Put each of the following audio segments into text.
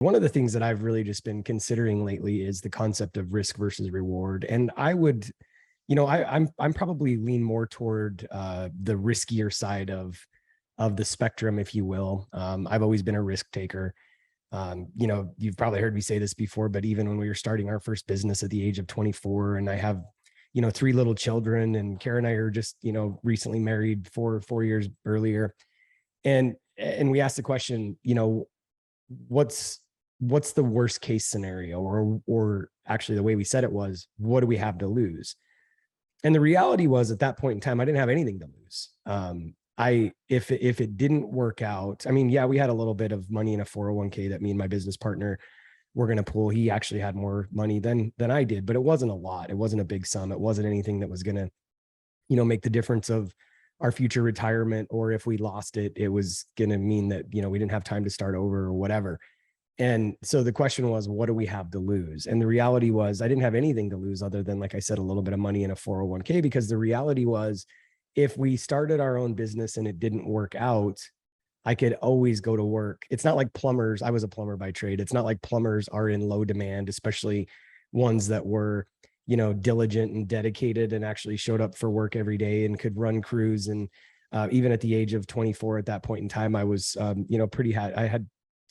One of the things that I've really just been considering lately is the concept of risk versus reward. And I would, I'm probably lean more toward the riskier side of the spectrum, if you will. I've always been a risk taker. You've probably heard me say this before, but even when we were starting our first business at the age of 24, and I have, three little children, and Kara and I are just, recently married four years earlier. And we asked the question, what's the worst case scenario, or actually the way we said it was, what do we have to lose? And the reality was, at that point in time, I didn't have anything to lose. If it didn't work out, I mean, yeah, we had a little bit of money in a 401k that me and my business partner were going to pull. He actually had more money than I did, but it wasn't a lot. It wasn't a big sum. It wasn't anything that was going to, make the difference of our future retirement, or if we lost it, it was going to mean that, we didn't have time to start over or whatever. And so the question was, what do we have to lose? And the reality was, I didn't have anything to lose other than, like I said, a little bit of money in a 401k, because the reality was, if we started our own business and it didn't work out, I could always go to work. It's not like plumbers. I was a plumber by trade. It's not like plumbers are in low demand, especially ones that were, diligent and dedicated and actually showed up for work every day and could run crews. And even at the age of 24, at that point in time, I was, I had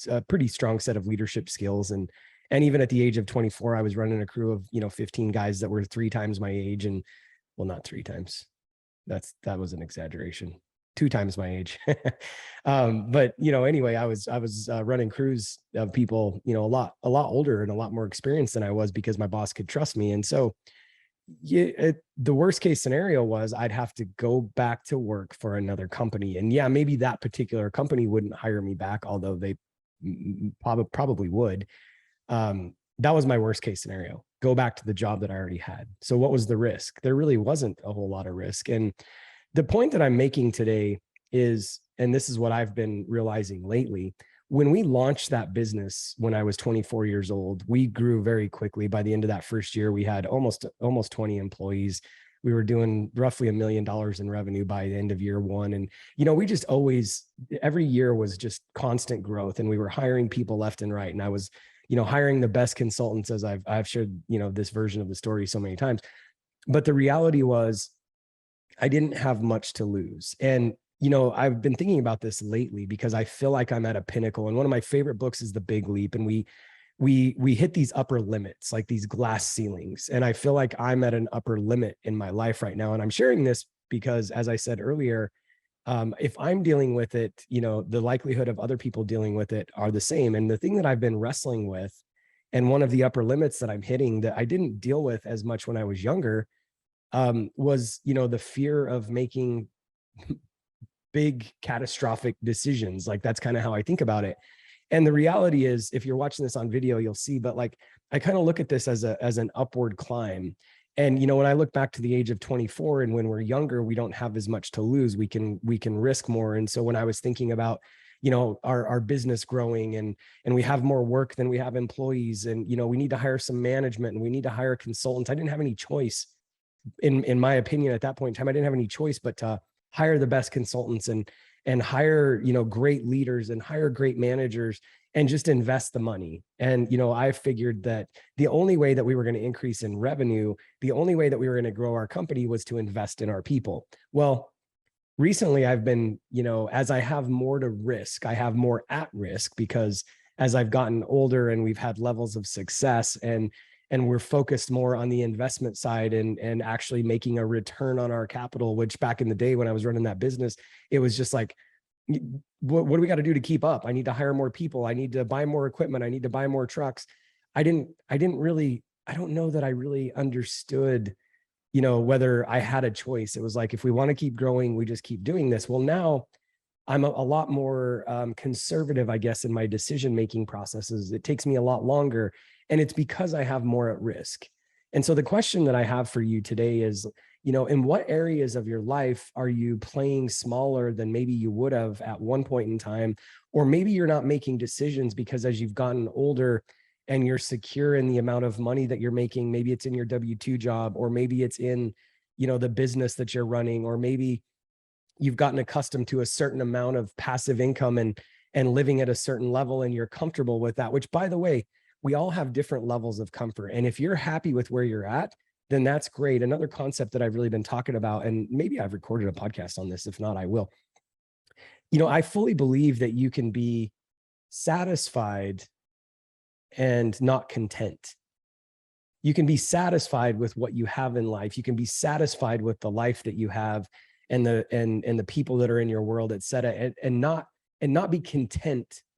a pretty strong set of leadership skills. And even at the age of 24, I was running a crew of, 15 guys that were 3 times my age. And well, not 3 times. That was an exaggeration. 2 times my age. But, anyway, I was running crews of people, a lot older and a lot more experienced than I was, because my boss could trust me. And so the worst case scenario was, I'd have to go back to work for another company. And yeah, maybe that particular company wouldn't hire me back, although they probably would. That was my worst case scenario. Go back to the job that I already had. So what was the risk? There really wasn't a whole lot of risk. And the point that I'm making today is, and this is what I've been realizing lately, when we launched that business when I was 24 years old, we grew very quickly. By the end of that first year, we had almost 20 employees. We were doing roughly $1 million in revenue by the end of year 1. And, we just always, every year was just constant growth, and we were hiring people left and right. And I was, hiring the best consultants, as I've shared, this version of the story so many times. But the reality was, I didn't have much to lose. And, I've been thinking about this lately, because I feel like I'm at a pinnacle. And one of my favorite books is The Big Leap. And we hit these upper limits, like these glass ceilings. And I feel like I'm at an upper limit in my life right now. And I'm sharing this because, as I said earlier, if I'm dealing with it, the likelihood of other people dealing with it are the same. And the thing that I've been wrestling with, and one of the upper limits that I'm hitting that I didn't deal with as much when I was younger, was, the fear of making big catastrophic decisions. Like, that's kind of how I think about it. And the reality is, if you're watching this on video, you'll see, but like, I kind of look at this as an upward climb. And, when I look back to the age of 24, and when we're younger, we don't have as much to lose. We can risk more. And so when I was thinking about, our business growing, and we have more work than we have employees, and, we need to hire some management, and we need to hire consultants, I didn't have any choice. In my opinion, at that point in time, I didn't have any choice but to hire the best consultants, and hire, great leaders, and hire great managers, and just invest the money. And, I figured that the only way that we were going to increase in revenue, the only way that we were going to grow our company, was to invest in our people. Well, recently I've been, as I have more to risk, I have more at risk, because as I've gotten older and we've had levels of success, and we're focused more on the investment side, and actually making a return on our capital, which back in the day when I was running that business, it was just like, what do we got to do to keep up? I need to hire more people. I need to buy more equipment. I need to buy more trucks. I don't know that I really understood, whether I had a choice. It was like, if we want to keep growing, we just keep doing this. Well, now I'm a lot more conservative, I guess, in my decision-making processes. It takes me a lot longer, and it's because I have more at risk. And so the question that I have for you today is, in what areas of your life are you playing smaller than maybe you would have at one point in time? Or maybe you're not making decisions because, as you've gotten older and you're secure in the amount of money that you're making, maybe it's in your W-2 job, or maybe it's in, the business that you're running, or maybe you've gotten accustomed to a certain amount of passive income, and living at a certain level, and you're comfortable with that, which, by the way, we all have different levels of comfort. And if you're happy with where you're at, then that's great. Another concept that I've really been talking about, and maybe I've recorded a podcast on this, if not, I will. I fully believe that you can be satisfied and not content. You can be satisfied with what you have in life. You can be satisfied with the life that you have and the people that are in your world, et cetera, and not be content